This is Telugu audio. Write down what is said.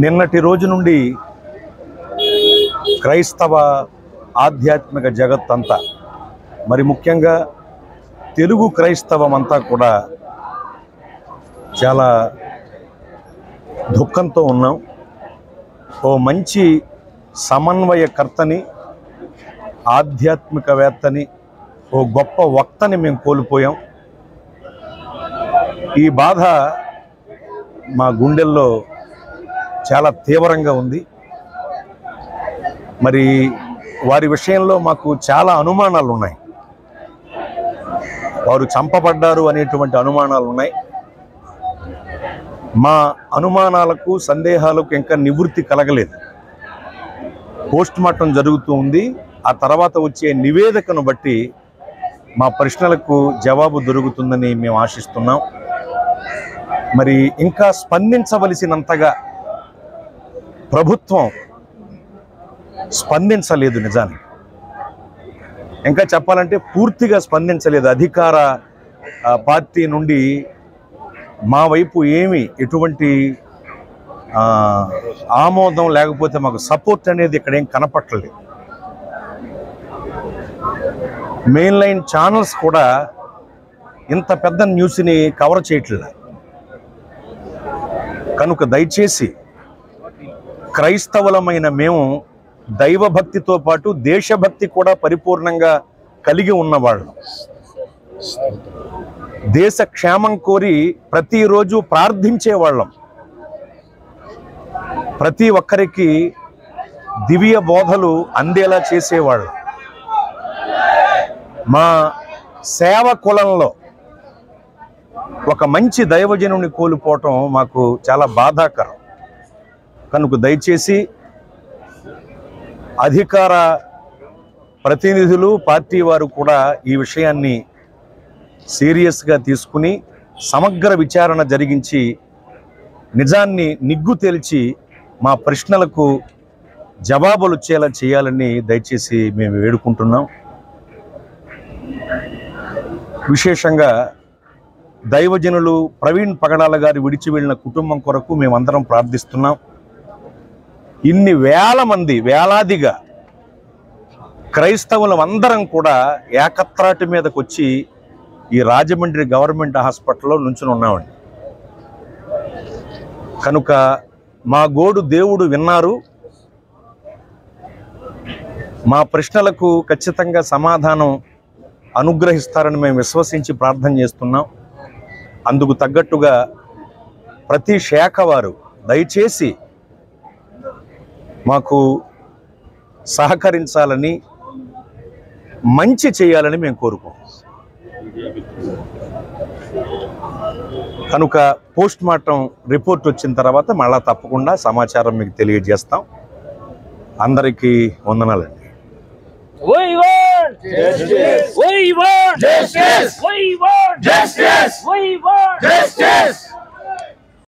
నిన్నటి రోజు నుండి క్రైస్తవ ఆధ్యాత్మిక జగత్తంతా, మరి ముఖ్యంగా తెలుగు క్రైస్తవం అంతా కూడా చాలా దుఃఖంతో ఉన్నాం. ఓ మంచి సమన్వయకర్తని, ఆధ్యాత్మికవేత్తని, ఓ గొప్ప వక్తని మేము కోల్పోయాం. ఈ బాధ మా గుండెల్లో చాలా తీవ్రంగా ఉంది. మరి వారి విషయంలో మాకు చాలా అనుమానాలు ఉన్నాయి. వారు చంపబడ్డారు అనేటువంటి అనుమానాలు ఉన్నాయి. మా అనుమానాలకు, సందేహాలకు ఇంకా నివృత్తి కలగలేదు. పోస్ట్ మార్టం జరుగుతూ ఉంది. ఆ తర్వాత వచ్చే నివేదికను బట్టి మా ప్రశ్నలకు జవాబు దొరుకుతుందని మేము ఆశిస్తున్నాం. మరి ఇంకా స్పందించవలసినంతగా ప్రభుత్వం స్పందించలేదు. నిజానికి ఇంకా చెప్పాలంటే పూర్తిగా స్పందించలేదు. అధికార పార్టీ నుండి మా వైపు ఎటువంటి ఆమోదం లేకపోతే మాకు సపోర్ట్ అనేది ఇక్కడ ఏం కనపట్టలేదు. మెయిన్ లైన్ ఛానల్స్ కూడా ఇంత పెద్ద న్యూస్ని కవర్ చేయట్లేదు. కనుక దయచేసి క్రైస్తవులమైన మేము దైవభక్తితో పాటు దేశభక్తి కూడా పరిపూర్ణంగా కలిగి ఉన్నవాళ్ళం. దేశ క్షేమం కోరి ప్రతిరోజు ప్రార్థించేవాళ్ళం. ప్రతి ఒక్కరికి దివ్య బోధలు అందేలా చేసేవాళ్ళం. మా సేవ కులంలో ఒక మంచి దైవజనుని కోల్పోవటం మాకు చాలా బాధాకరం. కనుక దయచేసి అధికార ప్రతినిధులు, పార్టీ వారు కూడా ఈ విషయాన్ని సీరియస్గా తీసుకుని సమగ్ర విచారణ జరిగించి నిజాన్ని నిగ్గు తేల్చి మా ప్రశ్నలకు జవాబులు వచ్చేలా చేయాలని దయచేసి మేము వేడుకుంటున్నాం. విశేషంగా దైవజనులు ప్రవీణ్ పగడాల గారు విడిచి వెళ్ళిన కుటుంబం కొరకు మేమందరం ప్రార్థిస్తున్నాం. ఇన్ని వేల మంది, వేలాదిగా క్రైస్తవులం అందరం కూడా ఏకత్రాటి మీదకి వచ్చి ఈ రాజమండ్రి గవర్నమెంట్ హాస్పిటల్లో నుంచుని ఉన్నామండి. కనుక మా గోడు దేవుడు విన్నారు. మా ప్రశ్నలకు ఖచ్చితంగా సమాధానం అనుగ్రహిస్తారని మేము విశ్వసించి ప్రార్థన చేస్తున్నాం. అందుకు తగ్గట్టుగా ప్రతి శాఖ వారు దయచేసి మాకు సహకరించాలని, మంచి చేయాలని మేము కోరుకుంటున్నాం. కనుక పోస్ట్ మార్టం రిపోర్ట్ వచ్చిన తర్వాత మళ్ళా తప్పకుండా సమాచారం మీకు తెలియజేస్తాం. అందరికీ వందనాలండి. We want justice. We want justice. We want justice. We want justice.